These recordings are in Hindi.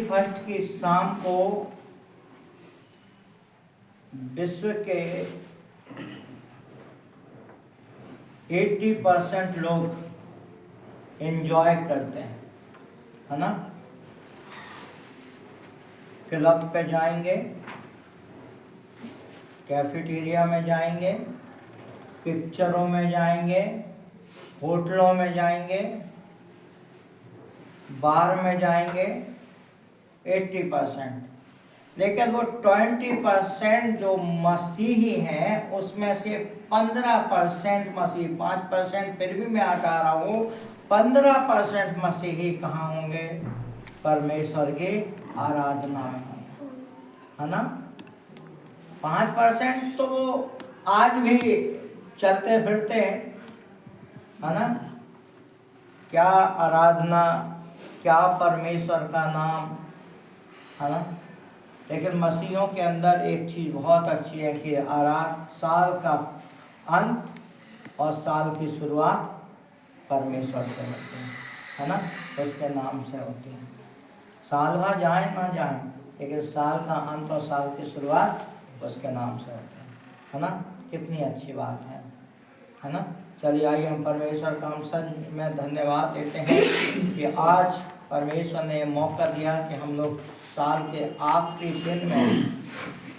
31 की शाम को विश्व के 80% लोग एंजॉय करते हैं, है ना। क्लब पे जाएंगे, कैफेटेरिया में जाएंगे, पिक्चरों में जाएंगे, होटलों में जाएंगे, बार में जाएंगे, 80%। लेकिन वो 20% जो मसीही हैं उसमें से 15% मसीही, 5% फिर भी मैं हटा रहा हूँ, 15% मसीही कहाँ होंगे? परमेश्वर की आराधना में होंगे, है ना। 5% तो वो आज भी चलते फिरते हैं, है ना। क्या आराधना, क्या परमेश्वर का नाम, है ना। लेकिन मसीहों के अंदर एक चीज़ बहुत अच्छी है कि साल का अंत और साल की शुरुआत परमेश्वर से होती है ना, उसके नाम से होती है। साल भर जाए ना जाए, लेकिन साल का अंत और साल की शुरुआत उसके नाम से होती है ना। कितनी अच्छी बात है ना। चलिए आइए हम परमेश्वर का हम सच में धन्यवाद देते हैं कि आज परमेश्वर ने मौका दिया कि हम लोग साल के आखिरी दिन में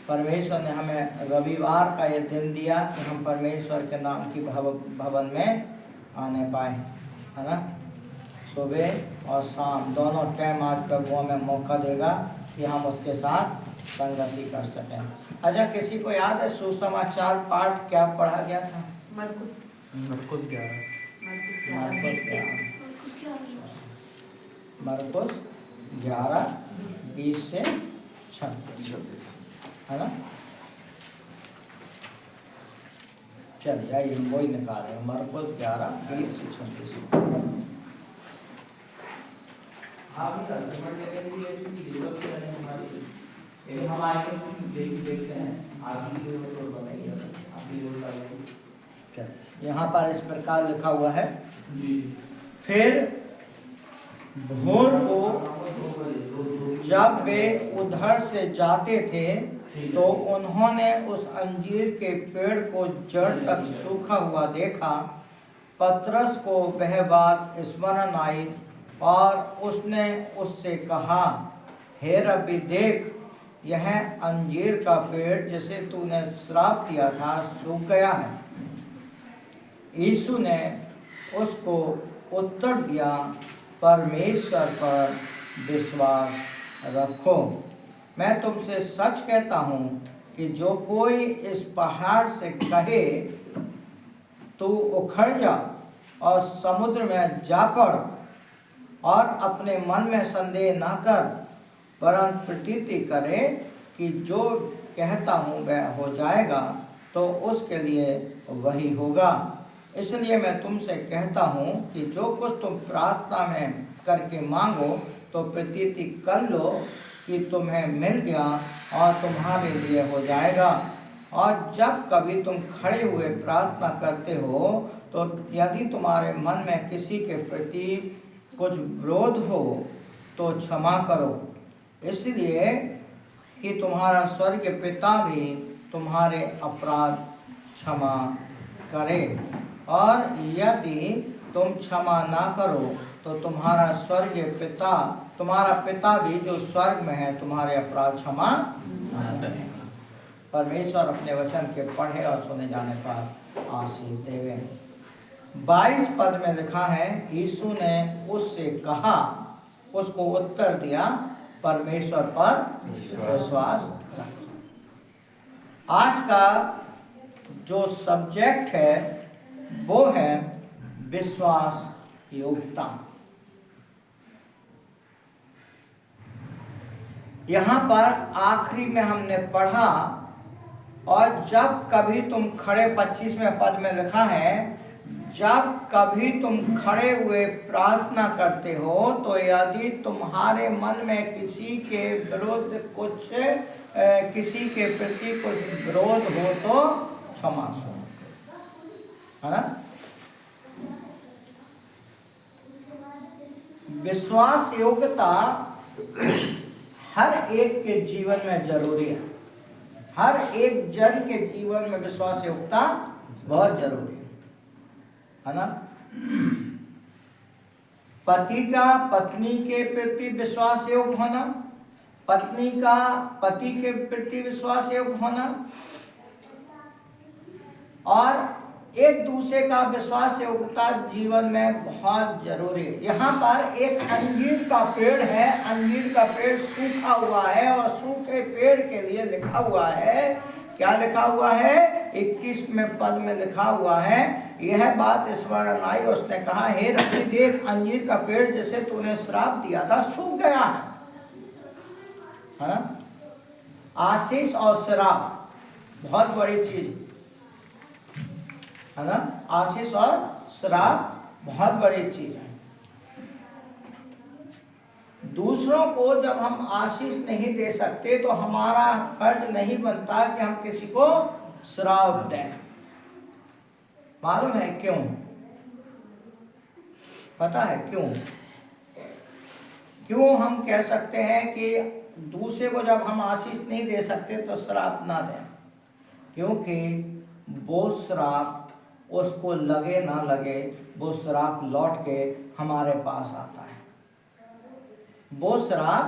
परमेश्वर ने हमें रविवार का ये दिन दिया कि हम परमेश्वर के नाम की भवन में आने पाए, है ना। सुबह और शाम दोनों टाइम आज प्रभु हमें मौका देगा कि हम उसके साथ संगति कर सकें। अच्छा, किसी को याद है सुसमाचार पाठ क्या पढ़ा गया था? मरकुस 11:20 से 26, है ना। चलिए आइए वही निकाल रहे हैं, मरकुस 11:20 से 26। यहाँ पर इस प्रकार लिखा हुआ है, फिर भोर को जब वे उधर से जाते थे तो उन्होंने उस अंजीर के पेड़ को जड़ तक सूखा हुआ देखा। पतरस को वह बात स्मरण आई और उसने उससे कहा, हे रब्बी, देख, यह अंजीर का पेड़ जिसे तूने श्राप दिया था सूख गया है। यीशु ने उसको उत्तर दिया, परमेश्वर पर विश्वास रखो। मैं तुमसे सच कहता हूँ कि जो कोई इस पहाड़ से कहे तू उखड़ जा और समुद्र में जा पड़, और अपने मन में संदेह न कर, वरन प्रतीति करे कि जो कहता हूँ वह हो जाएगा, तो उसके लिए वही होगा। इसलिए मैं तुमसे कहता हूँ कि जो कुछ तुम प्रार्थना में करके मांगो तो प्रतीति कर लो कि तुम्हें मिल गया और तुम्हारे लिए हो जाएगा। और जब कभी तुम खड़े हुए प्रार्थना करते हो तो यदि तुम्हारे मन में किसी के प्रति कुछ विरोध हो तो क्षमा करो, इसलिए कि तुम्हारा स्वर्गीय पिता भी तुम्हारे अपराध क्षमा करे। और यदि तुम क्षमा ना करो तो तुम्हारा स्वर्गीय पिता, तुम्हारा पिता भी जो स्वर्ग में है, तुम्हारे अपराध क्षमा ना करे। परमेश्वर अपने वचन के पढ़े और सुने जाने पर आशीष देवे। 22 पद में लिखा है, यीशु ने उससे कहा, उसको उत्तर दिया, परमेश्वर पर विश्वास रखो। आज का जो सब्जेक्ट है वो है विश्वास योग्यता। यहाँ पर आखिरी में हमने पढ़ा, और जब कभी तुम खड़े, 25वें पद में लिखा है, जब कभी तुम खड़े हुए प्रार्थना करते हो तो यदि तुम्हारे मन में किसी के विरुद्ध कुछ, किसी के प्रति कुछ विरोध हो तो क्षमा करो, है ना। विश्वास योग्यता हर एक के जीवन में जरूरी है। हर एक जन के जीवन में विश्वास योग्यता बहुत जरूरी है ना। पति का पत्नी के प्रति विश्वास योग्य होना, पत्नी का पति के प्रति विश्वास योग्य होना, और एक दूसरे का विश्वास योग्यता जीवन में बहुत जरूरी है। यहाँ पर एक अंजीर का पेड़ है, अंजीर का पेड़ सूखा हुआ है और सूखे पेड़ के लिए लिखा हुआ है, क्या लिखा हुआ है? 21वें पद में लिखा हुआ है, यह बात स्मरण आई, उसने कहा, हे ऋषि देख, अंजीर का पेड़ जिसे तूने श्राप दिया था सूख गया है ना। आशीष और श्राप बहुत बड़ी चीज है ना। आशीष और श्राप बहुत बड़ी चीज है। दूसरों को जब हम आशीष नहीं दे सकते तो हमारा फर्ज नहीं बनता कि हम किसी को श्राप दें। मालूम है क्यों? पता है क्यों? क्यों हम कह सकते हैं कि दूसरे को जब हम आशीष नहीं दे सकते तो श्राप ना दें? क्योंकि वो श्राप उसको लगे ना लगे, वो श्राप लौट के हमारे पास आता है। वो श्राप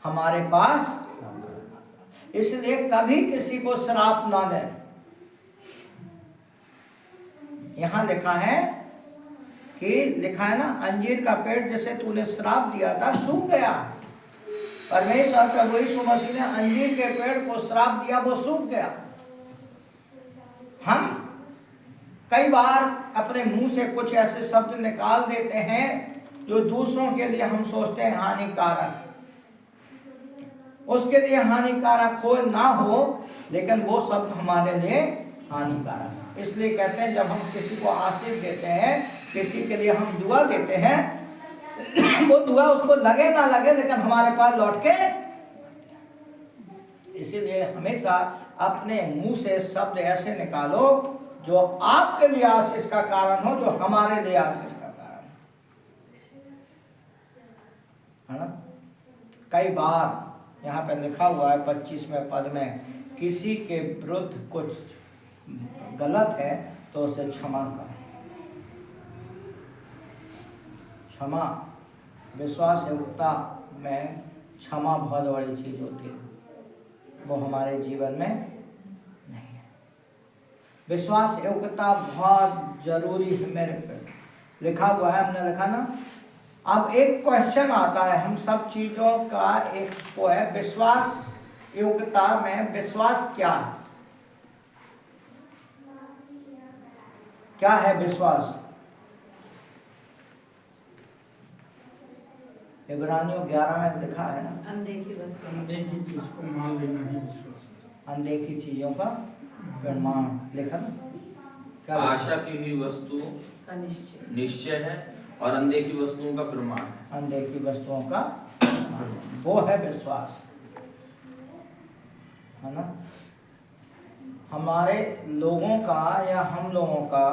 हमारे पास, इसलिए कभी किसी को श्राप ना दें। यहां लिखा है कि लिखा है ना, अंजीर का पेड़ जिसे तूने श्राप दिया था सूख गया। परमेश्वर प्रभु यीशु मसीह ने अंजीर के पेड़ को श्राप दिया, वो सूख गया। हम कई बार अपने मुंह से कुछ ऐसे शब्द निकाल देते हैं जो दूसरों के लिए हम सोचते हैं हानिकारक, उसके लिए हानिकारक हो ना हो, लेकिन वो शब्द हमारे लिए हानिकारक। इसलिए कहते हैं जब हम किसी को आशीष देते हैं, किसी के लिए हम दुआ देते हैं, वो दुआ उसको लगे ना लगे लेकिन हमारे पास लौट के। इसीलिए हमेशा अपने मुंह से शब्द ऐसे निकालो जो आपके लिए आशीष का कारण हो, जो हमारे लिए आशीष का कारण है ना। कई बार यहाँ पे लिखा हुआ है 25वें पद में, किसी के विरुद्ध कुछ गलत है तो उसे क्षमा करो। क्षमा, विश्वास योग्यता में क्षमा बहुत बड़ी चीज होती है, वो हमारे जीवन में नहीं है। विश्वास योग्यता बहुत जरूरी है। मेरे पे लिखा हुआ है, हमने लिखा ना। अब एक क्वेश्चन आता है, हम सब चीजों का एक वो है, विश्वास योग्यता में विश्वास क्या है? क्या है विश्वास? इब्रानियों 11 में लिखा है ना, अनदेखी वस्तु, अनदेखी चीज को मान लेना ही विश्वास। अनदेखी चीजों का प्रमाण लिखा ना। क्या लिखा? आशा की हुई वस्तु का निश्चय है और अनदेखी वस्तुओं का प्रमाण है। अनदेखी वस्तुओं का प्रमाण, वो है विश्वास, है ना। हमारे लोगों का या हम लोगों का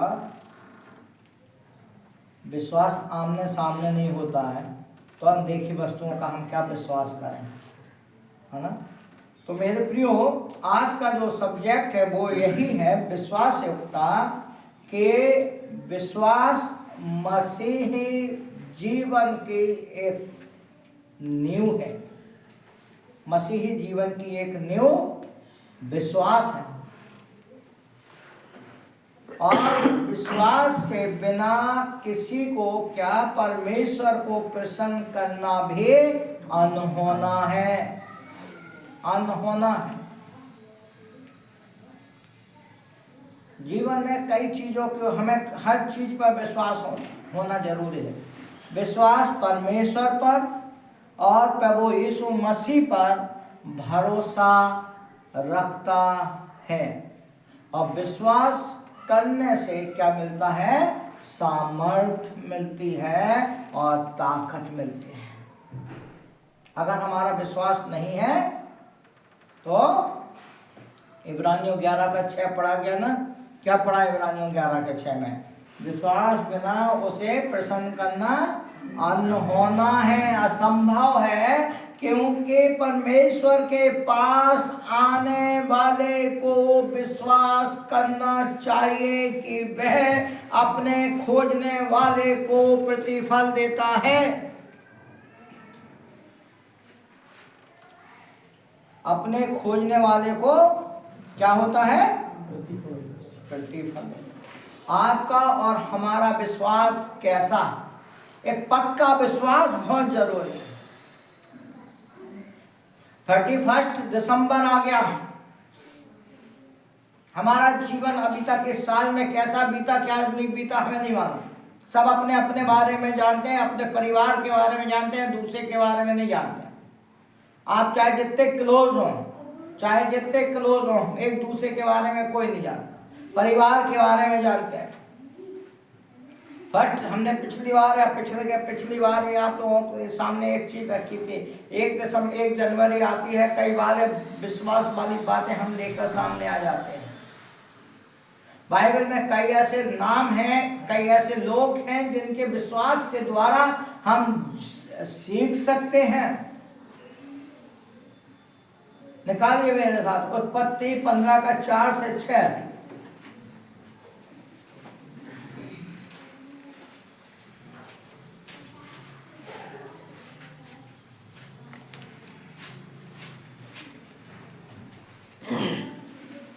विश्वास आमने सामने नहीं होता है, तो अनदेखी वस्तुओं का हम क्या विश्वास करें, है ना। तो मेरे प्रियो, आज का जो सब्जेक्ट है वो यही है, विश्वास योग्यता के विश्वास मसीही जीवन की एक नींव है। मसीही जीवन की एक नींव विश्वास है, और विश्वास के बिना किसी को क्या परमेश्वर को प्रसन्न करना भी अनहोना है, अनहोना है। जीवन में कई चीजों को हमें हर चीज पर विश्वास होना जरूरी है। विश्वास परमेश्वर पर और प्रभु यीशु मसीह पर भरोसा रखता है, और विश्वास करने से क्या मिलता है? सामर्थ्य मिलती है और ताकत मिलती है। अगर हमारा विश्वास नहीं है तो इब्रानियों 11 का 6 पढ़ा गया ना, क्या पढ़ा इब्रानियों 11 के 6 में? विश्वास बिना उसे प्रसन्न करना अनहोना है, असंभव है क्योंकि परमेश्वर के पास आने वाले को विश्वास करना चाहिए कि वह अपने खोजने वाले को प्रतिफल देता है। अपने खोजने वाले को क्या होता है? प्रतिफल। आपका और हमारा विश्वास कैसा? एक पक्का विश्वास बहुत जरूरी है। 31 दिसंबर आ गया, हमारा जीवन अभी तक इस साल में कैसा बीता क्या नहीं बीता हमें नहीं मालूम। सब अपने अपने बारे में जानते हैं, अपने परिवार के बारे में जानते हैं, दूसरे के बारे में नहीं जानते। आप चाहे जितने क्लोज हो, एक दूसरे के बारे में कोई नहीं जानता, परिवार के बारे में जानते हैं। फर्स्ट हमने पिछली बार भी आप लोगों के सामने एक चीज रखी थी। 1 जनवरी आती है, कई बार विश्वास वाली बातें हम लेकर सामने आ जाते हैं। बाइबल में कई ऐसे नाम हैं, कई ऐसे लोग हैं जिनके विश्वास के द्वारा हम सीख सकते हैं। निकालिए मेरे साथ उत्पत्ति 15 का 4 से 6।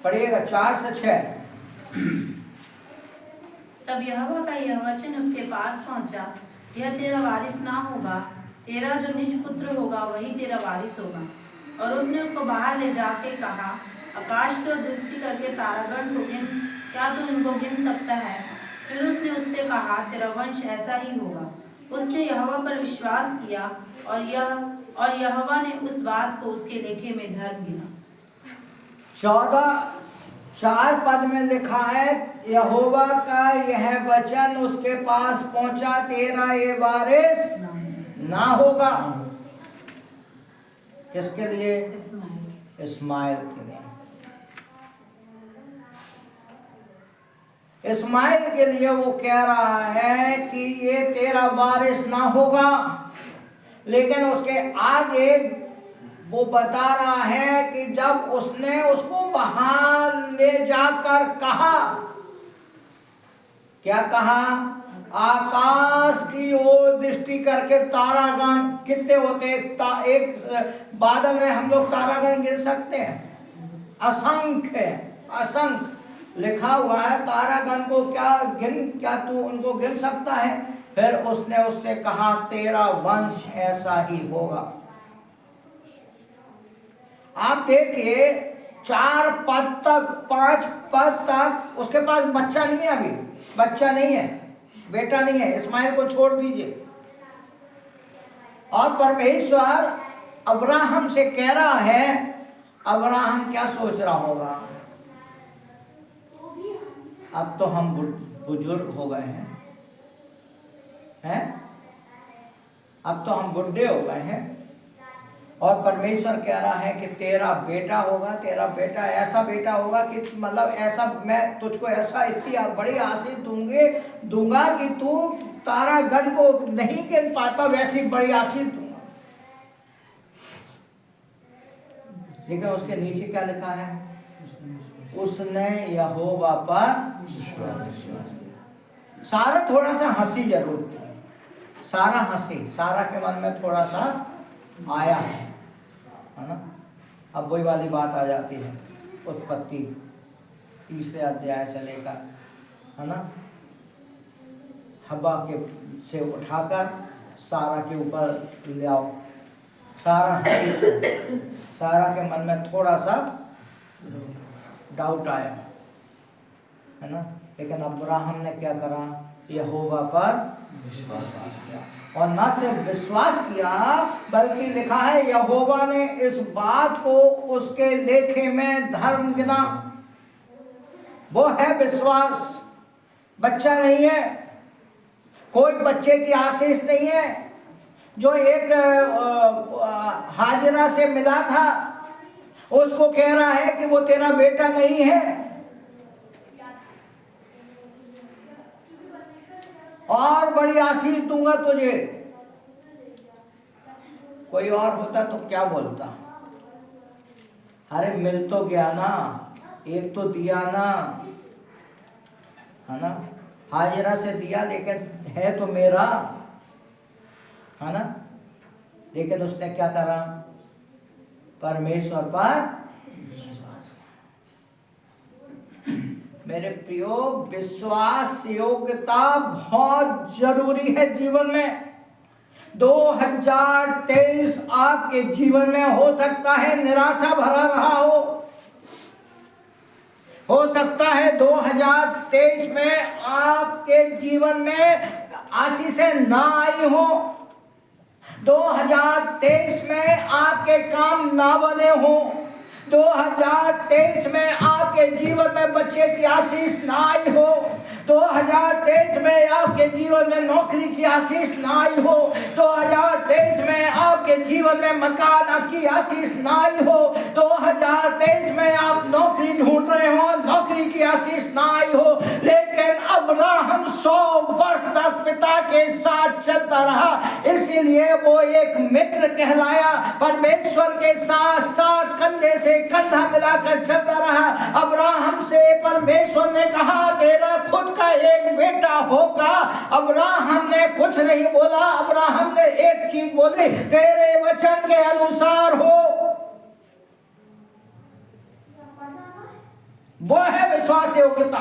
पढ़िएगा 4 से 6। तब यहोवा का यह वचन उसके पास पहुंचा, यह तेरा वारिस ना होगा, तेरा जो निज पुत्र होगा वही तेरा वारिस होगा। और उसने उसको बाहर ले जाके कहा, आकाश की ओर दृष्टि करके तारागण को गिन, क्या तू इनको गिन सकता है? फिर उसने उससे कहा, तेरा वंश ऐसा ही होगा। उसने यहोवा पर विश्वास किया और यहोवा ने उस बात को उसके लेखे में धर्म गिना। 14:4 पद में लिखा है, यहोवा का यह वचन उसके पास पहुंचा, तेरा ये वारिस ना होगा। किसके लिए? इस्माइल के लिए। इस्माइल के लिए वो कह रहा है कि ये तेरा वारिस ना होगा, लेकिन उसके आगे वो बता रहा है कि जब उसने उसको बाहर ले जाकर कहा, क्या कहा? आकाश की ओर दृष्टि करके तारागण कितने होते? एक बादल में हम लोग तारागण गिन सकते हैं, असंख्य लिखा हुआ है। तारागण को क्या तू उनको गिन सकता है? फिर उसने उससे कहा, तेरा वंश ऐसा ही होगा। आप देखिए 4 पद तक, 5 पद तक उसके पास बच्चा नहीं है, अभी बच्चा नहीं है, बेटा नहीं है। इस्माइल को छोड़ दीजिए। और परमेश्वर अब्राहम से कह रहा है, अब्राहम क्या सोच रहा होगा? अब तो हम बुजुर्ग हो गए हैं? अब तो हम बुढ़े हो गए हैं, और परमेश्वर कह रहा है कि तेरा बेटा होगा, तेरा बेटा ऐसा बेटा होगा कि मतलब ऐसा, मैं तुझको ऐसा इतनी बड़ी आशीष दूंगा कि तू तारागण को नहीं गिन पाता, वैसी बड़ी आशीष दूंगा। लेकिन उसके नीचे क्या लिखा है? उसने यहोवा पर विश्वास किया। सारा थोड़ा सा हंसी जरूर थी, सारा के मन में थोड़ा सा आया है ना। अब वही वाली बात आ जाती है उत्पत्ति 3 अध्याय से लेकर, है ना, हवा के से उठाकर सारा के ऊपर ले आओ। सारा के मन में थोड़ा सा डाउट आया, है ना। लेकिन अब्राहम ने क्या करा? यहोवा पर विश्वास किया, और न सिर्फ विश्वास किया बल्कि लिखा है यहोवा ने इस बात को उसके लेखे में धर्म गिना। वो है विश्वास। बच्चा नहीं है, कोई बच्चे की आशीष नहीं है। जो एक हाजिरा से मिला था, उसको कह रहा है कि वो तेरा बेटा नहीं है, और बड़ी आशीष दूंगा तुझे। कोई और होता तो क्या बोलता, अरे मिल तो गया ना, एक तो दिया ना, है ना, हाजिरा से दिया लेकिन है तो मेरा, है ना। लेकिन उसने क्या करा, परमेश्वर पर विश्वास किया। मेरे प्रियो, विश्वास योग्यता बहुत जरूरी है जीवन में। 2023 आपके जीवन में हो सकता है निराशा भरा रहा हो सकता है 2023 में आपके जीवन में आशीषें ना आई हो, 2023 में आपके काम ना बने हो, 2023 में आपके जीवन में बच्चे की आशीष ना आई हो, 2023 में आपके जीवन में नौकरी की आशीष ना आई हो, 2023 में आपके जीवन में मकान की आशीष ना आई हो, 2023 में आप नौकरी ढूंढ रहे हो, नौकरी की आशीष ना आई हो। लेकिन अब्राहम 100 वर्ष तक पिता के साथ चलता रहा, इसीलिए वो एक मित्र कहलाया। परमेश्वर के साथ साथ कंधे से कंधा मिलाकर चलता रहा। अब्राहम से परमेश्वर ने कहा तेरा खुद का एक बेटा होगा। अब्राहम ने कुछ नहीं बोला, अब्राहम ने एक चीज बोली, तेरे वचन के अनुसार हो। वो है विश्वास योग्यता,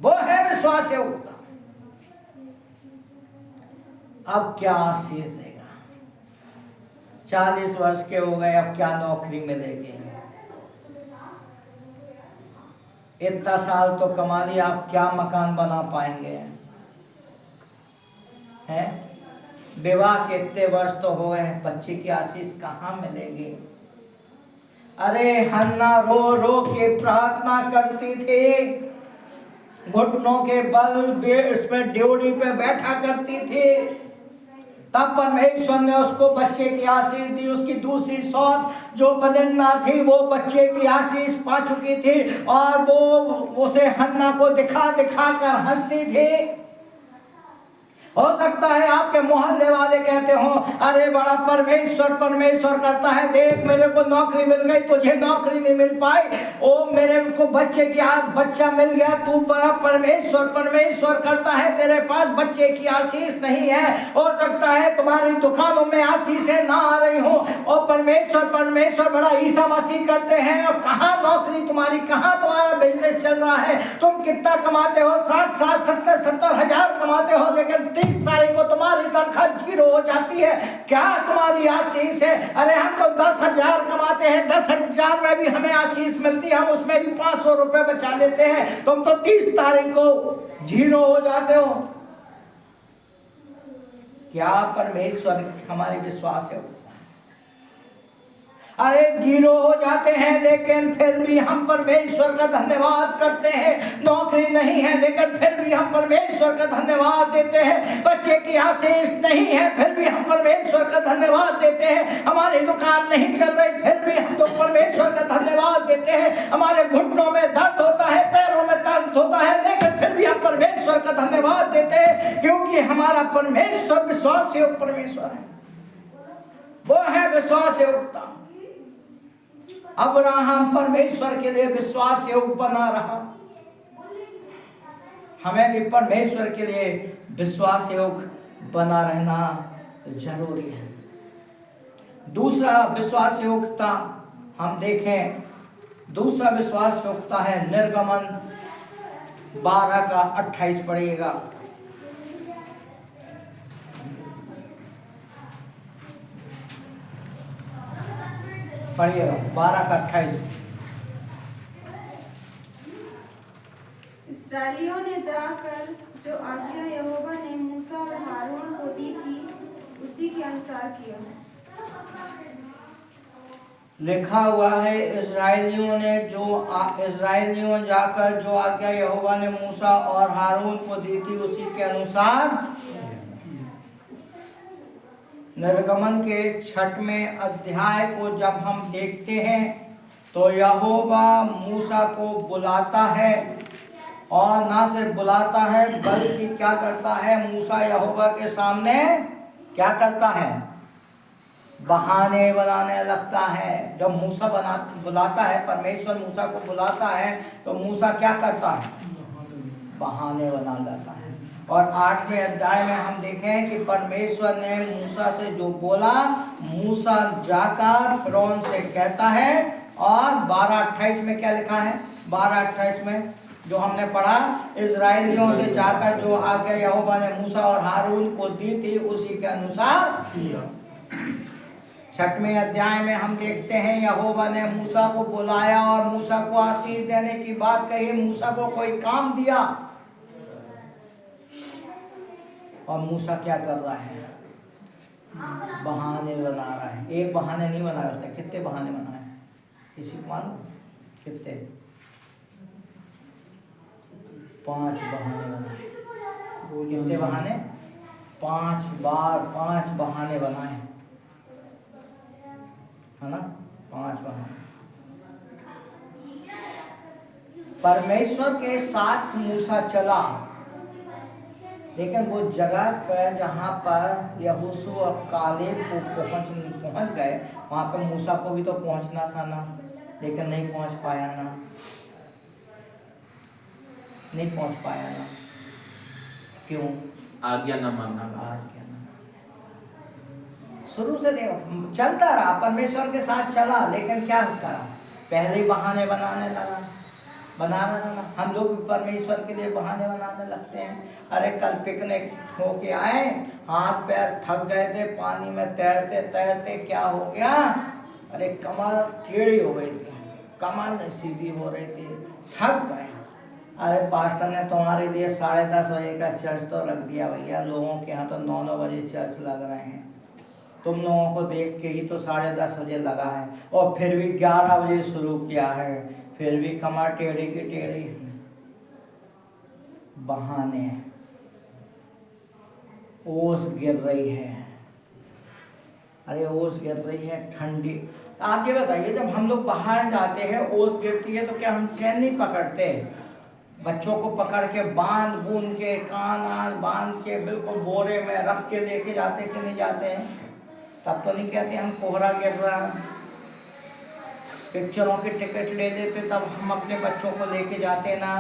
वो है विश्वास योग्यता। अब क्या आशीष देगा, 40 वर्ष के हो गए, अब क्या नौकरी मिलेगी, इतना साल तो कमा लिया, आप क्या मकान बना पाएंगे, हैं? विवाह के इतने वर्ष तो हो गए, बच्चे की आशीष कहाँ मिलेगी। अरे हन्ना रो रो के प्रार्थना करती थी, घुटनों के बल इसमें ड्योढ़ी पे बैठा करती थी, तब परमेश्वर ने उसको बच्चे की आशीष दी। उसकी दूसरी सौत जो पनिन्ना थी वो बच्चे की आशीष पा चुकी थी और वो उसे हन्ना को दिखा दिखा कर हंसती थी। हो सकता है आपके मोहल्ले वाले कहते हो, अरे बड़ा परमेश्वर परमेश्वर करता है, देख मेरे को नौकरी मिल गई, तुझे नौकरी नहीं मिल पाई, ओ मेरे को बच्चे की बच्चा मिल गया, तू बड़ा परमेश्वर परमेश्वर करता है, तेरे पास बच्चे की आशीष नहीं है। हो सकता है तुम्हारी दुकानों में आशीषें ना आ रही हो और परमेश्वर परमेश्वर बड़ा ईसा मसीह करते हैं, और कहाँ नौकरी तुम्हारी, कहाँ तुम्हारा बिजनेस चल रहा है, तुम कितना कमाते हो, 60-70 हजार कमाते हो, लेकिन 30 तारीख को तुम्हारी तनख्वाह 0 हो जाती है, क्या तुम्हारी आशीष है? अरे हम तो 10,000 कमाते हैं, 10,000 में भी हमें आशीष मिलती है, हम उसमें भी 500 रुपए बचा लेते हैं, तुम तो 30 तारीख को 0 हो जाते हो। क्या परमेश्वर हमारे विश्वास है? अरे 0 हो जाते हैं लेकिन फिर भी हम परमेश्वर का धन्यवाद करते हैं। नौकरी नहीं है लेकिन फिर भी हम परमेश्वर का धन्यवाद देते हैं। बच्चे की आशीष नहीं है फिर भी हम परमेश्वर का धन्यवाद देते हैं। हमारी दुकान नहीं चल रही फिर भी हम तो परमेश्वर का धन्यवाद देते हैं। हमारे घुटनों में दर्द होता है, पैरों में दर्द होता है, लेकिन फिर भी हम परमेश्वर का धन्यवाद देते हैं, क्योंकि हमारा परमेश्वर विश्वास योग्य परमेश्वर है। वो है विश्वास योग्यता। अब्राहम परमेश्वर के लिए विश्वास योग्य बना रहा, हमें भी परमेश्वर के लिए विश्वास योग्य बना रहना जरूरी है। दूसरा विश्वास योग्यता हम देखें, दूसरा विश्वास योग्यता है निर्गमन 12 का 28 पढ़िएगा। पढ़िएगा 12 का 28। इस्राएलियों ने जाकर जो आज्ञा यहोवा ने मूसा और हारून को दी थी उसी के अनुसार किया। लिखा हुआ है इस्राएलियों जाकर जो आज्ञा यहोवा ने मूसा और हारून को दी थी उसी के अनुसार। निर्गमन के 6वें अध्याय को जब हम देखते हैं तो यहोवा मूसा को बुलाता है, और ना सिर्फ बुलाता है बल्कि क्या करता है, मूसा यहोवा के सामने क्या करता है? बहाने बनाने लगता है। जब मूसा बुलाता है, परमेश्वर मूसा को बुलाता है, तो मूसा क्या करता है? बहाने बना लेता है। और 8वें अध्याय में हम देखें कि परमेश्वर ने मूसा से जो बोला, मूसा जाकर फिरौन से कहता है। और 12:28 में क्या लिखा है? 12:28 में जो हमने पढ़ा, इजराइलियों से जाकर जो आज्ञा यहोवा ने मूसा और हारून को दी थी, उसी के अनुसार 6वें अध्याय में हम देखते हैं यहोवा ने मूसा को बुलाया और मूसा को आशीष देने की बात कही, मूसा को कोई काम दिया और मूसा क्या कर रहा है? बहाने बना रहा है। एक बहाने नहीं बनाया उसने, कितने बहाने बनाए? किसी को मालूम कितने? 5 बहाने बनाए। कितने बहाने? 5 बार 5 बहाने बनाए, है ना? 5 बहाने। परमेश्वर के साथ मूसा चला, लेकिन वो जगह पर जहाँ पर यहोशू और कालेब को पहुँच गए, वहाँ पर मूसा को भी तो पहुँचना था ना, लेकिन नहीं पहुँच पाया ना, नहीं पहुँच पाया ना। क्यों? आज्ञा न मानना। आज्ञा न मानना। शुरू से चलता रहा, परमेश्वर के साथ चला, लेकिन क्या करा? पहले ही बहाने बनाने लगा। हम लोग भी परमेश्वर के लिए बहाने बनाने लगते हैं। अरे कल पिकनिक होके आए, हाथ पैर थक गए थे, पानी में तैरते तैरते क्या हो गया? अरे कमर टेढ़ी हो गई थी, कमर नहीं सीधी हो रही थी, थक गए। अरे पास्टर ने तुम्हारे लिए 10:30 बजे का चर्च तो रख दिया भैया, लोगों के यहाँ तो 9-9 बजे चर्च लग रहे हैं, तुम लोगों को देख के ही तो 10:30 बजे लगा है, और फिर भी 11 बजे शुरू किया है, फिर भी कमर टेढ़ी की टेढ़ी। बहाने। ओस गिर रही है, अरे ओस गिर रही है, ठंडी। आप ये बताइए, जब हम लोग बाहर जाते हैं ओस गिरती है तो क्या हम ट्रेन नहीं पकड़ते? बच्चों को पकड़ के बांध बूंद के, कान बांध के, बिल्कुल बोरे में रख के लेके जाते कि नहीं जाते हैं? तब तो नहीं कहते हम कोहरा गिर रहा। पिक्चरों की टिकट ले लेते तब हम अपने बच्चों को लेके जाते ना।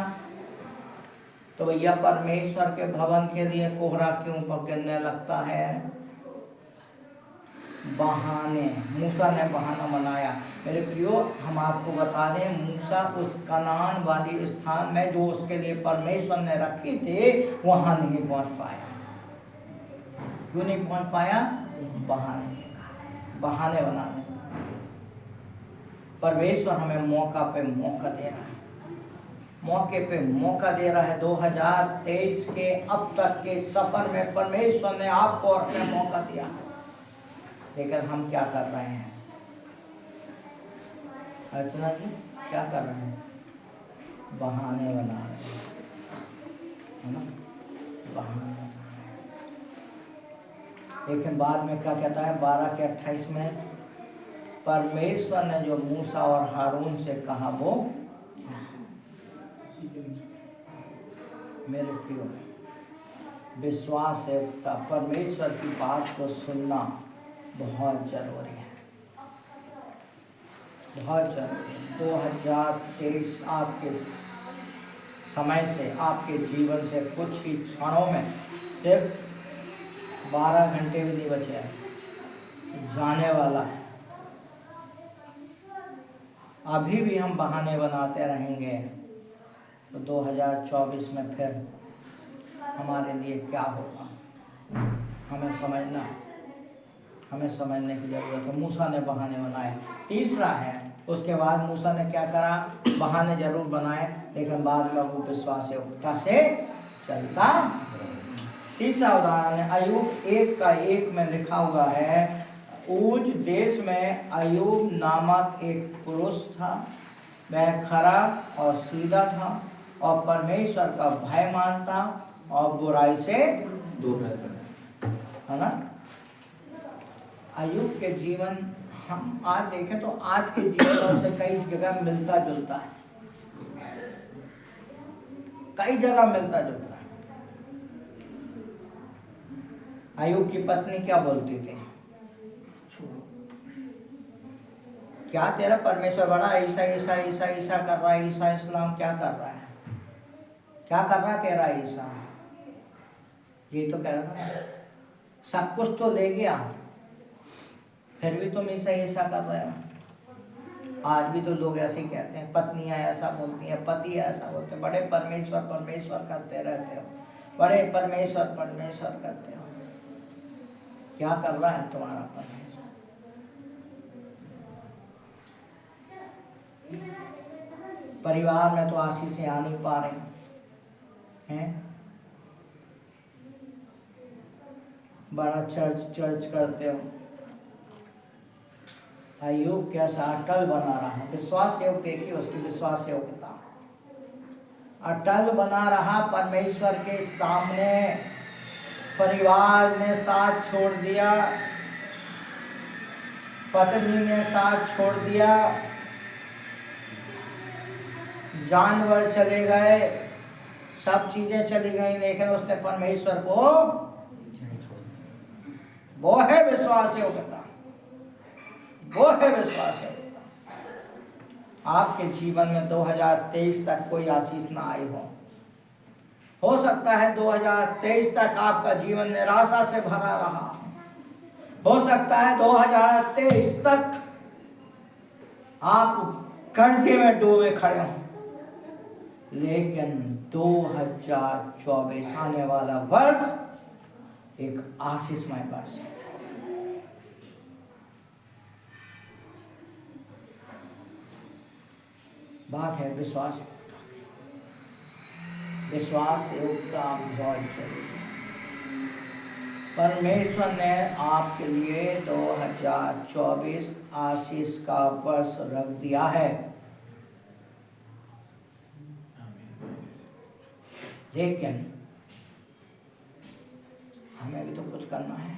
तो भैया परमेश्वर के भवन के लिए कोहरा क्यों गिरने लगता है? बहाने। मूसा ने बहाना बनाया। मेरे प्रियो, हम आपको बता दें, मूसा उस कनान वाली स्थान में जो उसके लिए परमेश्वर ने रखी थे, वहां नहीं पहुंच पाया। क्यों नहीं पहुंच पाया? बहाने बनाने। परमेश्वर हमें मौका पे मौका दे रहा है, मौके पे मौका दे रहा है। 2023 के अब तक के सफर में परमेश्वर ने आपको और हमें मौका दिया, लेकिन हम क्या कर रहे हैं? अर्चना जी क्या कर रहे हैं? बहाने बना रहे हैं, है ना? बहाने बना रहे हैं। लेकिन बाद में क्या कहता है? 12:28 में परमेश्वर ने जो मूसा और हारून से कहा वो मेरे प्रियो, विश्वास है, परमेश्वर की बात को सुनना बहुत जरूरी है, बहुत जरूरी है। 2023 आपके समय से, आपके जीवन से कुछ ही क्षणों में, सिर्फ 12 घंटे भी नहीं बचे हैं, जाने वाला है। अभी भी हम बहाने बनाते रहेंगे तो 2024 में फिर हमारे लिए क्या होगा? हमें समझने की जरूरत है। मूसा ने बहाने बनाए। तीसरा है, उसके बाद मूसा ने क्या करा? बहाने जरूर बनाए, लेकिन बाद में वो विश्वास योग्यता से चलता। तीसरा उदाहरण है अय्यूब 1:1 में लिखा हुआ है, ऊज देश में अय्यूब नामक एक पुरुष था, वह खरा और सीधा था और परमेश्वर का भय मानता और बुराई से दूर रहता है ना। अय्यूब के जीवन हम आज देखें तो आज के जीवन से कई जगह मिलता जुलता है, कई जगह मिलता जुलता है। अय्यूब की पत्नी क्या बोलती थी? क्या तेरा परमेश्वर बड़ा ईसा ईसा ईसा ईसा कर रहा है? ईसा इस्लाम क्या कर रहा है? क्या कर रहा है तेरा ईसा? ये तो कह रहा था सब कुछ तो ले गया, फिर भी तुम ईसा ईसा कर रहे हो। आज भी तो लोग ऐसे ही कहते हैं, पत्नियां ऐसा बोलती हैं, पति ऐसा बोलते हैं, बड़े परमेश्वर परमेश्वर करते रहते हो, बड़े परमेश्वर परमेश्वर करते हो। क्या कर रहा है तुम्हारा परमेश्वर? परिवार में तो आशीषें आ नहीं पा रही हैं, बड़ा चर्च चर्च करते हो। अय्यूब कैसा अटल बना रहा है, विश्वास योग देखिए उसकी विश्वास योग्यता, अटल बना रहा परमेश्वर के सामने। परिवार ने साथ छोड़ दिया, पत्नी ने साथ छोड़ दिया, जानवर चले गए, सब चीजें चली गई, लेकिन उसने परमेश्वर को, वो है विश्वास योग्यता, वो है विश्वास योग्यता। आपके जीवन में 2023 तक कोई आशीष ना आई हो सकता है 2023 तक आपका जीवन निराशा से भरा रहा, हो सकता है 2023 तक आप कर्जे में डूबे खड़े हों, लेकिन 2024 आने वाला वर्ष एक आशीषमय वर्ष है। बात है विश्वास योग्यता, विश्वास योग्यता बहुत जरूरी है। परमेश्वर ने आपके लिए 2024 आशीष का वर्ष रख दिया है, लेकिन हमें भी तो कुछ करना है।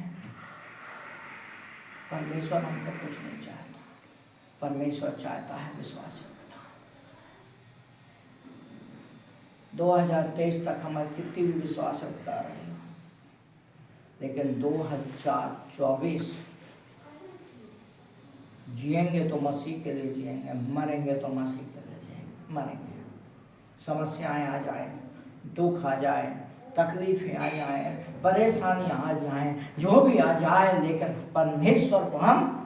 परमेश्वर हमको कुछ नहीं चाहता, परमेश्वर चाहता है विश्वास योग्यता। 2023 तक हमारी कितनी भी विश्वास योग्यता रही, लेकिन 2024 जिएंगे तो मसीह के लिए जिएंगे, मरेंगे तो मसीह के लिए जिएंगे, मरेंगे। समस्याएं आ जाए, दुख आ जाए, तकलीफें आ जाए, परेशानियां आ जाए, जो भी आ जाए, लेकिन परमेश्वर को हम,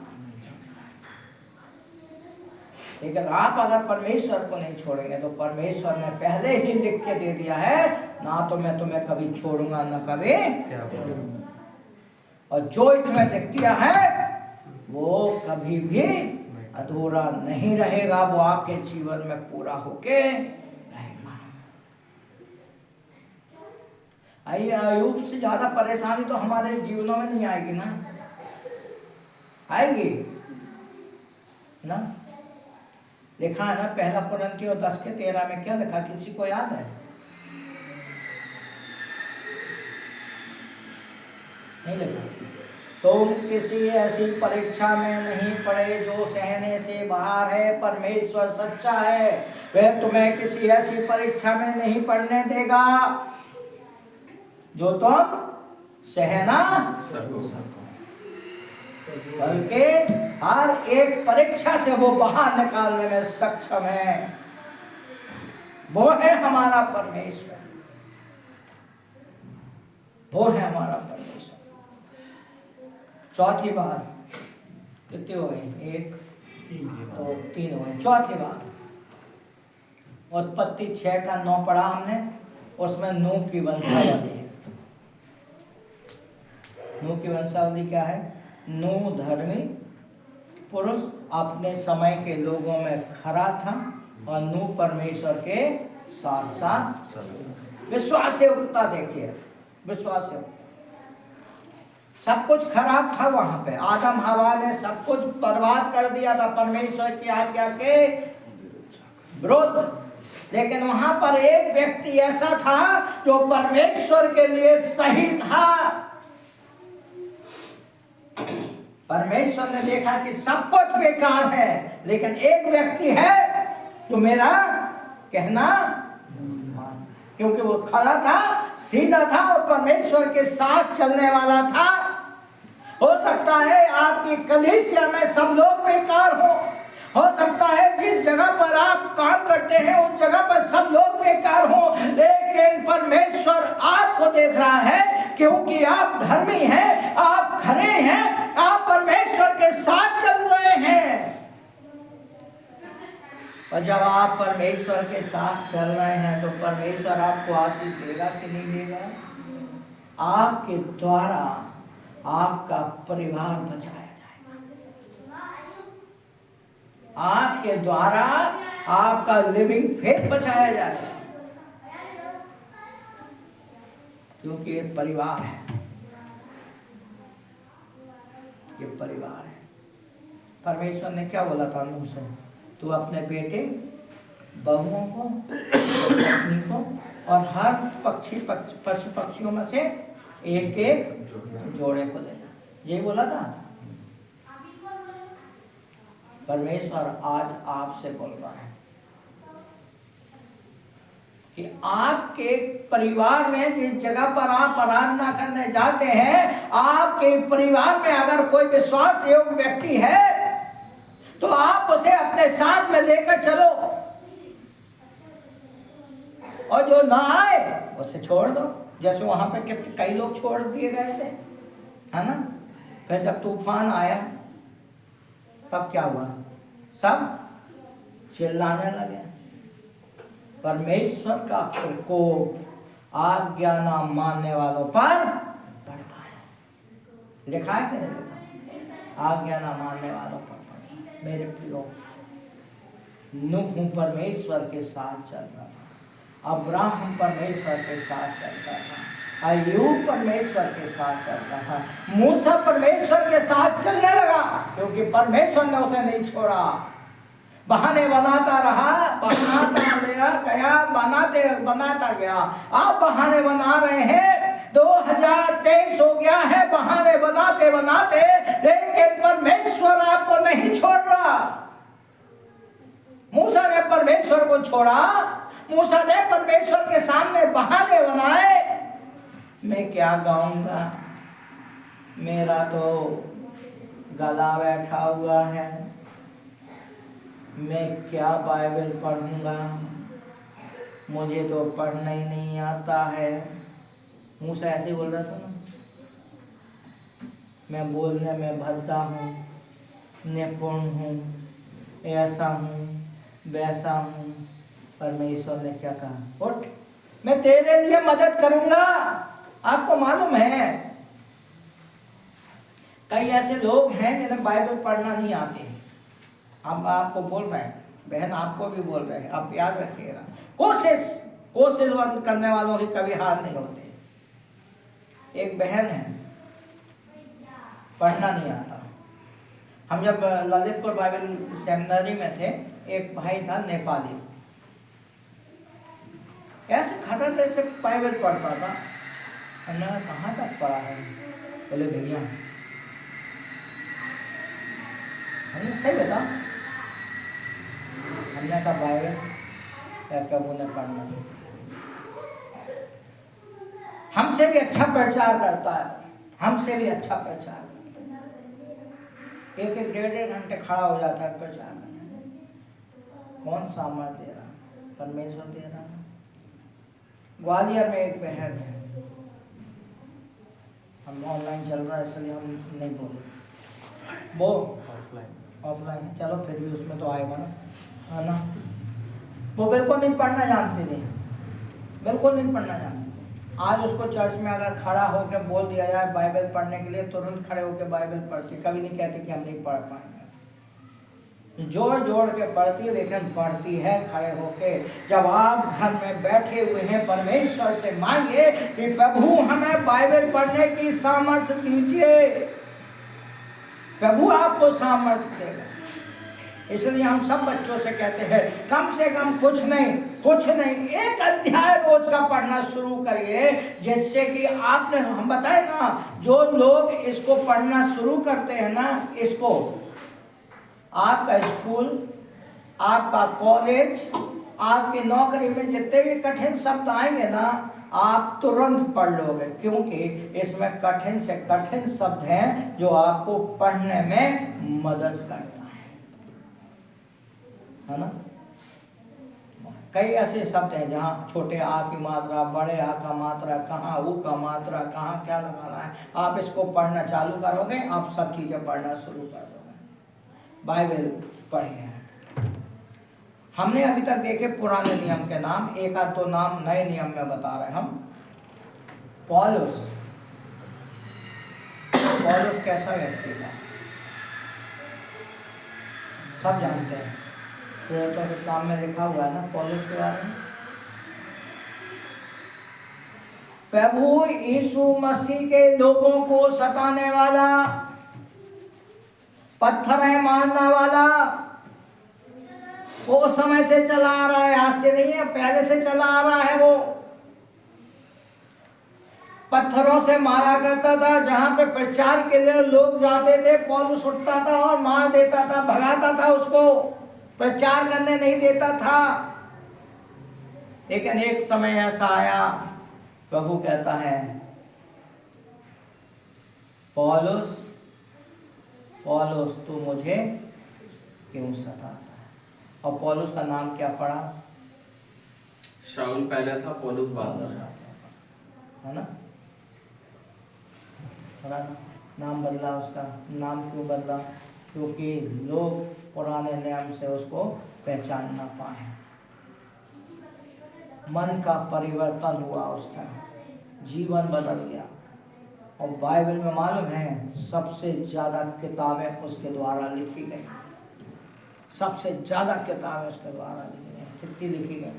लेकिन आप अगर परमेश्वर को नहीं छोड़ेंगे तो परमेश्वर ने पहले ही लिख के दे दिया है, ना तो मैं तुम्हें कभी छोड़ूंगा ना कभी, और जो इसमें लिख दिया है वो कभी भी अधूरा नहीं रहेगा, वो आपके जीवन में पूरा होके रहेगा। आइए, अय्यूब से ज्यादा परेशानी तो हमारे जीवनों में नहीं आएगी ना, आएगी ना। लिखा है ना पहला कुरिन्थियों 10:13 में, क्या लिखा, किसी को याद है? नहीं लिखा। तुम किसी ऐसी परीक्षा में नहीं पड़े जो सहने से बाहर है, परमेश्वर सच्चा है, वह तुम्हें किसी ऐसी परीक्षा में नहीं पड़ने देगा जो तुम सहना सको, बल्कि हर एक परीक्षा से वो बाहर निकालने में सक्षम है। वो है हमारा परमेश्वर, वो है हमारा परमेश्वर। चौथी बार कितनी हो गई? 1 2 3 हो गई। चौथी बार उत्पत्ति 6:9 पढ़ा हमने, उसमें नूह की वंशावली है। नूह की वंशावली क्या है? नूह धर्मी पुरुष, अपने समय के लोगों में खरा था, और नूह परमेश्वर के साथ साथ विश्वास योग्यता। देखिए विश्वास योग्यता, सब कुछ खराब था वहां पे, आदम हवा ने सब कुछ बर्बाद कर दिया था परमेश्वर की आज्ञा के विरुद्ध, लेकिन वहां पर एक व्यक्ति ऐसा था जो परमेश्वर के लिए सही था। परमेश्वर ने देखा कि सब कुछ बेकार है, लेकिन एक व्यक्ति है जो मेरा कहना, क्योंकि वो खड़ा था सीधा था और परमेश्वर के साथ चलने वाला था। हो सकता है आपकी कलीसिया में सब लोग बेकार हो सकता है जिस जगह पर आप काम करते हैं उस जगह पर सब लोग बेकार हो, लेकिन परमेश्वर आपको देख रहा है क्योंकि आप धर्मी हैं, आप खरे हैं, आप परमेश्वर के साथ चल रहे हैं। और जब आप परमेश्वर के साथ चल रहे हैं तो परमेश्वर आपको आशीष देगा कि नहीं देगा? आपके द्वारा आपका परिवार बचाया जाएगा, आपके द्वारा आपका लिविंग फेथ बचाया जाएगा, क्योंकि ये परिवार है, ये परिवार है। परमेश्वर ने क्या बोला था नूह से? तू अपने बेटे, बहुओं को, पत्नी को और हर पशु पक्षियों में से एक एक जोड़े को लेना, यही बोला था। परमेश्वर आज आपसे बोल रहा है कि आपके परिवार में जिस जगह पर आप आराधना करने जाते हैं, आपके परिवार में अगर कोई विश्वास योग्य व्यक्ति है तो आप उसे अपने साथ में लेकर चलो, और जो ना आए उसे छोड़ दो। जैसे वहां पे कई लोग छोड़ दिए गए थे, है ना? फिर जब तूफान आया तब क्या हुआ? सब चिल्लाने लगे। परमेश्वर का प्रकोप आज्ञा ना मानने वालों पर पड़ता है। लिखा है कि नहीं लिखा? आज्ञा ना मानने वालों पर पड़ता है। मेरे प्रियो, नूह परमेश्वर के साथ चल रहा था, अब्राहम परमेश्वर के साथ चलता था, अय्यूब परमेश्वर के साथ चलता था, मूसा परमेश्वर के साथ चलने लगा क्योंकि परमेश्वर ने उसे नहीं छोड़ा। बहाने बनाता रहा, बनाता गया। आप बहाने बना रहे हैं, 2023 हो गया है बहाने बनाते बनाते, लेकिन परमेश्वर आपको नहीं छोड़ रहा। मूसा ने परमेश्वर को छोड़ा, मूसा ने परमेश्वर के सामने बहाने बनाए। मैं क्या गाऊंगा, मेरा तो गला बैठा हुआ है, मैं क्या बाइबल पढ़ूंगा, मुझे तो पढ़ना ही नहीं आता है। मूसा ऐसे बोल रहा था ना, मैं बोलने में भद्दा हूँ, निपुण हूँ, ऐसा हूँ, वैसा हूँ। परमेश्वर ने क्या कहा? उठ, मैं तेरे लिए मदद करूंगा। आपको मालूम है कई ऐसे लोग हैं जिन्हें बाइबल पढ़ना नहीं आती। हम आपको बोल रहे हैं, बहन आपको भी बोल रहे हैं, आप याद रखिएगा, कोशिश करने वालों की कभी हार नहीं होती। एक बहन है, पढ़ना नहीं आता। हम जब ललितपुर बाइबल सेमिनरी में थे, एक भाई था नेपाली, ऐसे खटर से बाइबल पढ़ता था। हमने कहाँ तक पढ़ा है? बोले भैया, हमने सही बता, हमने कहा बाइबल प्रभु ने पढ़ना सीखा, हमसे भी अच्छा प्रचार करता है, हमसे भी अच्छा प्रचार करता है। एक डेढ़ घंटे खड़ा हो जाता है प्रचार करने। कौन सामर्थ दे रहा? परमेश्वर दे रहा। ग्वालियर में एक बहन है, हम ऑनलाइन चल रहा है इसलिए हम नहीं बोल रहे, वो ऑफलाइन है, चलो फिर भी उसमें तो आएगा ना, है ना? वो बिल्कुल नहीं पढ़ना जानती थी, बिल्कुल नहीं पढ़ना जानती। आज उसको चर्च में अगर खड़ा होकर बोल दिया जाए बाइबल पढ़ने के लिए, तुरंत खड़े होकर बाइबल पढ़ती, कभी नहीं कहती कि हम नहीं पढ़ पाएंगे। जोड़ जोड़ के पढ़ती, लेकिन पढ़ती है खड़े होके। जब आप घर में बैठे हुए हैं, परमेश्वर से मांगिए कि प्रभु हमें बाइबल पढ़ने की सामर्थ्य दीजिए, प्रभु आपको सामर्थ्य देगा। इसलिए हम सब बच्चों से कहते हैं, कम से कम कुछ नहीं एक अध्याय रोज का पढ़ना शुरू करिए, जिससे कि आपने, हम बताए ना, जो लोग इसको पढ़ना शुरू करते हैं ना, इसको आपका स्कूल, आपका कॉलेज, आपकी नौकरी में जितने भी कठिन शब्द आएंगे ना, आप तुरंत पढ़ लोगे, क्योंकि इसमें कठिन से कठिन शब्द हैं जो आपको पढ़ने में मदद करता है ना। कई ऐसे शब्द हैं जहाँ छोटे आ की मात्रा, बड़े आ का मात्रा, कहाँ ऊ का मात्रा, कहाँ क्या लगाना है। आप इसको पढ़ना चालू करोगे, आप सब चीजें पढ़ना शुरू कर दोगे। बाइबल पढ़िए। हमने अभी तक देखे पुराने नियम के नाम, एक आध दो नाम नए नियम में बता रहे हम। पौलुस, पौलुस कैसा व्यक्ति था सब जानते हैं, तो काम में लिखा हुआ है ना पौलुस के बारे में। प्रभु यीशु मसीह के लोगों को सताने वाला, पत्थरें मारने वाला, वो समय से चला आ रहा है, आज से नहीं है, पहले से चला आ रहा है। वो पत्थरों से मारा करता था। जहां पे प्रचार के लिए लोग जाते थे, पौलुस उठता था और मार देता था, भगाता था, उसको प्रचार करने नहीं देता था। लेकिन एक समय ऐसा आया, प्रभु कहता है पौलुस, पौलुस तू मुझे क्यों सताता है। और पौलुस का नाम क्या पड़ा? शाऊल पहले था, पौलुस बाद में, है ना। नाम बदला उसका। नाम क्यों बदला? क्योंकि लोग पुराने नियम से उसको पहचान ना पाए। मन का परिवर्तन हुआ, उसका जीवन बदल गया। और बाइबल में मालूम है सबसे ज्यादा किताबें उसके द्वारा लिखी गई। सबसे ज्यादा किताबें उसके द्वारा लिखी गई। कितनी लिखी गई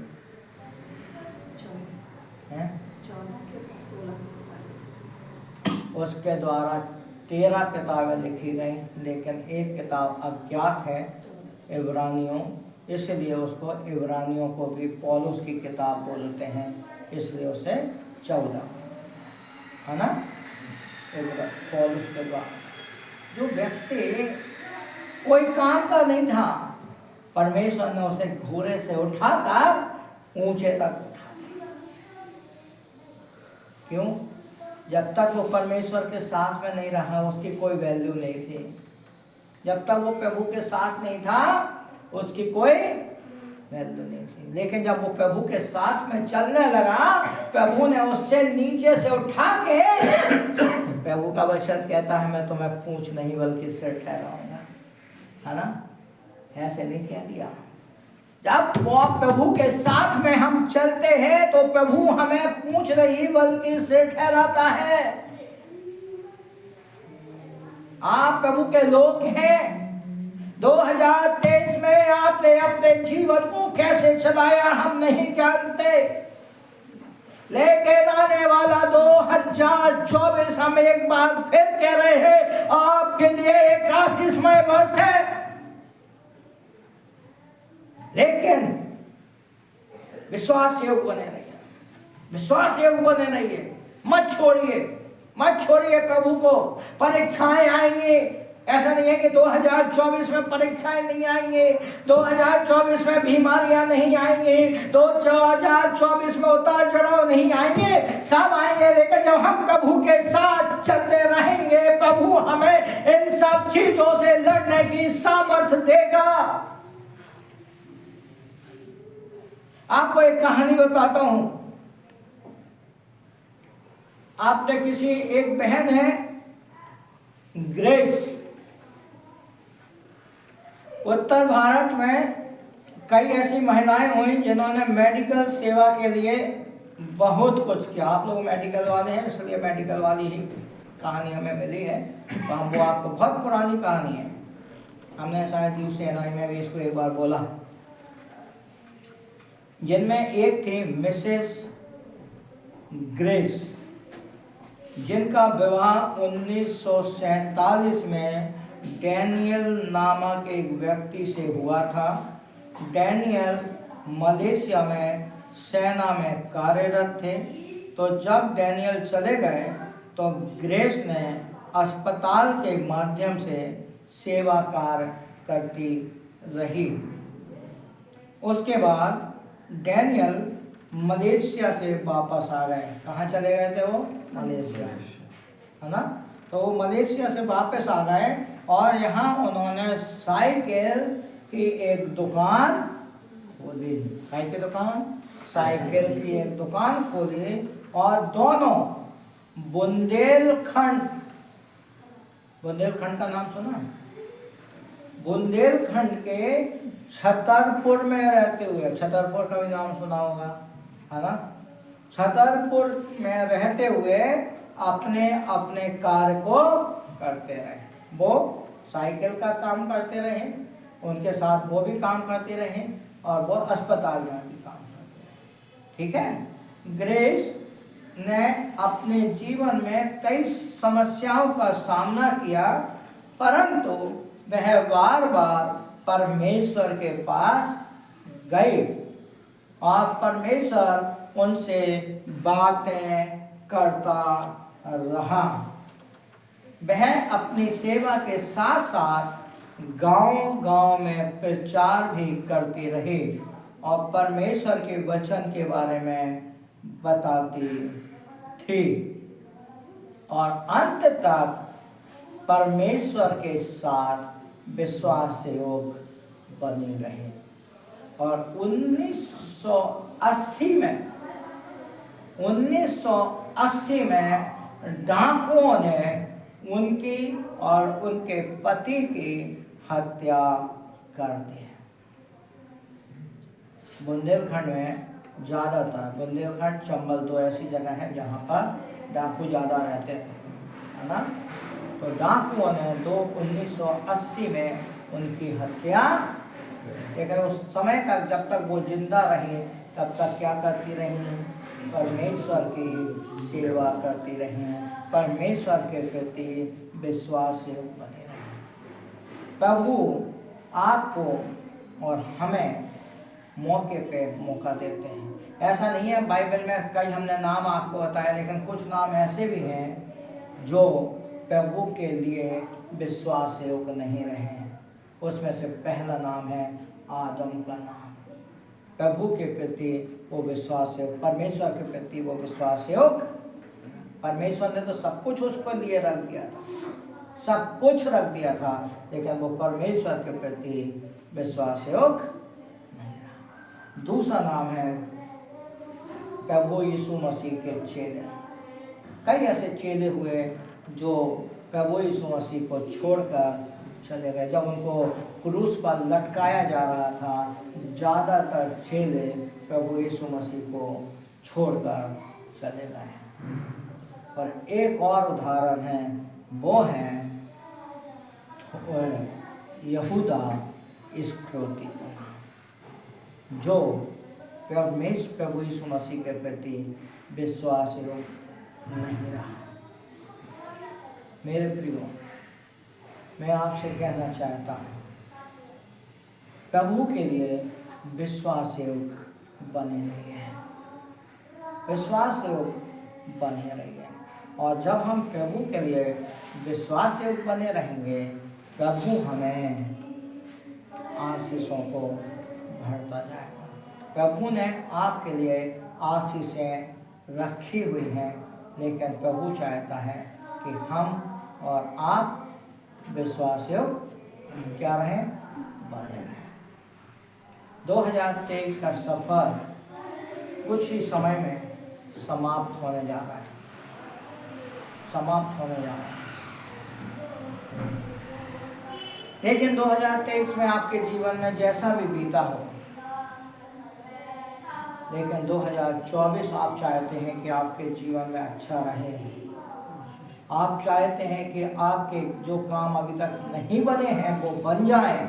हैं? उसके द्वारा 13 किताबें लिखी गई, लेकिन एक किताब अज्ञात है, इब्रानियों, इसलिए उसको इब्रानियों को भी पौलुस की किताब बोलते हैं, इसलिए उसे 14 है ना। पौलुस के द्वारा जो व्यक्ति कोई काम का नहीं था, परमेश्वर ने उसे घोड़े से उठाकर ऊंचे तक उठा दिया। क्यों? जब तक वो परमेश्वर के साथ में नहीं रहा, उसकी कोई वैल्यू नहीं थी। जब तक वो प्रभु के साथ नहीं था, उसकी कोई वैल्यू नहीं थी। लेकिन जब वो प्रभु के साथ में चलने लगा, प्रभु ने उससे नीचे से उठा के, प्रभु का वचन कहता है मैं तुम्हें पूंछ नहीं बल्कि सिर ठहराऊंगा, है ना। ऐसे नहीं कह दिया। जब वो प्रभु के साथ में हम चलते हैं तो प्रभु हमें पूंछ नहीं बल्कि सिर ठहराता है। आप प्रभु के लोग हैं। 2023 में आपने अपने जीवन को कैसे चलाया हम नहीं जानते, लेकिन आने वाला 2024 हम एक बार फिर कह रहे हैं आपके लिए एक आशीषमय वर्ष है। लेकिन विश्वास योग बने रहिए, विश्वास योग बने रहिए, मत छोड़िए, मत छोड़िए प्रभु को। परीक्षाएं आएंगी, ऐसा नहीं है कि 2024 में परीक्षाएं नहीं आएंगी, 2024 में बीमारियां नहीं आएंगी, 2024 में उतार चढ़ाव नहीं आएंगे, सब आएंगे। लेकिन जब हम प्रभु के साथ चलते रहेंगे, प्रभु हमें इन सब चीजों से लड़ने की सामर्थ्य देगा। आपको एक कहानी बताता हूं। आपने किसी, एक बहन है ग्रेस, उत्तर भारत में कई ऐसी महिलाएं हुई जिन्होंने मेडिकल सेवा के लिए बहुत कुछ किया। आप लोग मेडिकल वाले हैं, इसलिए मेडिकल वाली ही कहानी हमें मिली है। तो हम वो आपको, बहुत पुरानी कहानी है, हमने शायद यूसीएनआई में भी इसको एक बार बोला। जिनमें एक थी मिसेस ग्रेस, जिनका विवाह 1947 में डैनियल नामक एक व्यक्ति से हुआ था। डैनियल मलेशिया में सेना में कार्यरत थे। तो जब डैनियल चले गए तो ग्रेस ने अस्पताल के माध्यम से सेवा कार्य करती रही। उसके बाद डैनियल मलेशिया से वापस आ गए। कहाँ चले गए थे वो? मलेशिया, है ना। तो वो मलेशिया से वापस आ गए और यहाँ उन्होंने साइकिल की एक दुकान खोली। साइकिल दुकान, साइकिल की एक दुकान खोली और दोनों बुंदेलखंड, बुंदेलखंड का नाम सुना? बुंदेलखंड के छतरपुर में रहते हुए, छतरपुर का भी नाम सुना होगा, है ना। छतरपुर में रहते हुए अपने अपने कार्य को करते रहे। वो साइकिल का काम करते रहे, उनके साथ वो भी काम करते रहे और वो अस्पताल में भी काम करते रहे। ठीक है। ग्रेस ने अपने जीवन में कई समस्याओं का सामना किया, परंतु वह बार बार परमेश्वर के पास गए और परमेश्वर उनसे बातें करता रहा। वह अपनी सेवा के साथ साथ गांव-गांव में प्रचार भी करती रही और परमेश्वर के वचन के बारे में बताती थी और अंत तक परमेश्वर के साथ विश्वास योग बने रहे। और 1980 में डाकुओं ने उनकी और उनके पति की हत्या कर दी। बुंदेलखंड में ज़्यादातर, बुंदेलखंड, चंबल दो ऐसी जगह है जहाँ पर डाकू ज़्यादा रहते थे, है ना। तो डाकुओं ने 1980 में उनकी हत्या, लेकिन उस समय तक जब तक वो जिंदा रही तब तक क्या करती रही? परमेश्वर की सेवा करती रही, परमेश्वर के प्रति विश्वास से बने रहे। प्रभु आपको और हमें मौके पे मौका देते हैं। ऐसा नहीं है, बाइबल में कई हमने नाम आपको बताया, लेकिन कुछ नाम ऐसे भी हैं जो प्रभु के लिए विश्वास योग्य नहीं रहे। उसमें से पहला नाम है आदम का नाम। प्रभु के प्रति वो विश्वास योग्य, परमेश्वर के प्रति वो विश्वास योग्य। परमेश्वर ने तो सब कुछ उसको लिए रख दिया था, सब कुछ रख दिया था, लेकिन वो परमेश्वर के प्रति विश्वास योग्य नहीं रहा। दूसरा नाम है प्रभु यीशु मसीह के चेले। कई ऐसे चेले हुए जो प्रभु यीशु मसीह को छोड़कर चले गए। जब उनको क्रूस पर लटकाया जा रहा था, ज़्यादातर चेले प्रभु यीशु मसीह को छोड़कर चले गए। और एक और उदाहरण है, वो है यहूदा इस्करियोती, जो प्रभु यीशु मसीह के प्रति विश्वास योग्य नहीं रहा। मेरे प्रियो, मैं आपसे कहना चाहता हूँ, प्रभु के लिए विश्वास योग्य बने रहिए, विश्वास योग्य बने रहिए। और जब हम प्रभु के लिए विश्वास योग्य बने रहेंगे, प्रभु हमें आशीषों को भरता जाएगा। प्रभु ने आपके लिए आशीषें रखी हुई हैं, लेकिन प्रभु चाहता है कि हम और आप विश्वास योग्य क्या रहें, बने रहें। 2023 का सफर कुछ ही समय में समाप्त होने जा रहा है, समाप्त होने जा रहा है। लेकिन 2023 में आपके जीवन में जैसा भी बीता हो, लेकिन 2024 आप चाहते हैं कि आपके जीवन में अच्छा रहे। आप चाहते हैं कि आपके जो काम अभी तक नहीं बने हैं वो बन जाएं।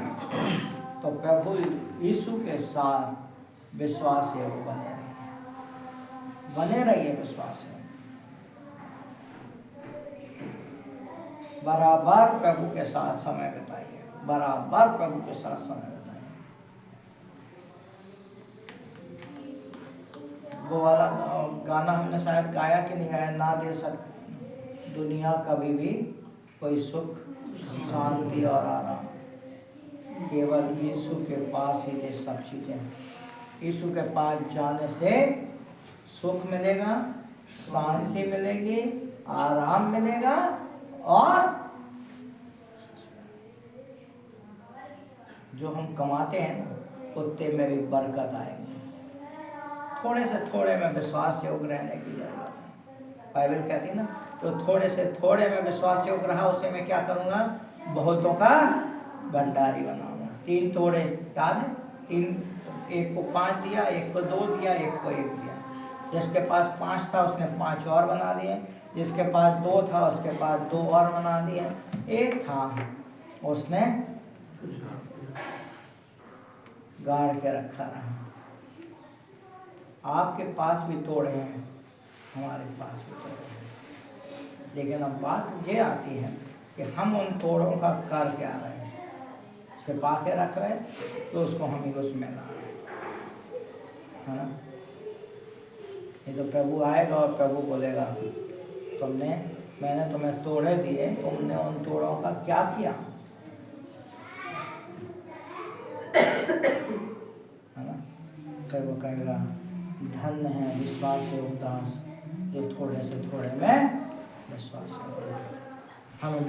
तो प्रभु यीशु के साथ विश्वास है वो बने रहिए, बने रहिए विश्वास है। बराबर प्रभु के साथ समय बिताइए, बराबर प्रभु के साथ समय बिताइए। वो वाला गाना हमने शायद गाया कि नहीं गाया, ना दे सकते दुनिया कभी भी कोई सुख, शांति और आराम, केवल यीशु के पास ही ये सब चीज़ें हैं। यीशु के पास जाने से सुख मिलेगा, शांति मिलेगी, आराम मिलेगा और जो हम कमाते हैं ना उतने में भी बरकत आएगी। थोड़े से थोड़े में विश्वास योग रहने की जरूरत है। बाइबल कहती है ना, तो थोड़े से थोड़े में विश्वास योग रहा उसे मैं क्या करूँगा, बहुतों का भंडारी बनाऊंगा। 3 तोड़े याद है, 3, एक को 5 दिया, एक को 2 दिया, एक को 1 दिया। जिसके पास 5 था उसने 5 और बना दिए, जिसके पास 2 था उसके पास 2 और बना दिए, 1 था उसने गाड़ के रखा रहा। आपके पास भी तोड़े हैं, हमारे पास भी तोड़े हैं, लेकिन अब बात ये आती है कि हम उन तोड़ों का कर क्या रहे हैं। छिपा के रख रहे तो उसको हम ही उसमें ला रहे है ना। ये तो प्रभु आएगा और प्रभु बोलेगा मैंने तुम्हें तोड़े दिए, तुमने उन तोड़ों का क्या किया, है ना। फिर वो कहेगा धन्य है विश्वास योग दास जो थोड़े से थोड़े में विश्वास करेगा। हमें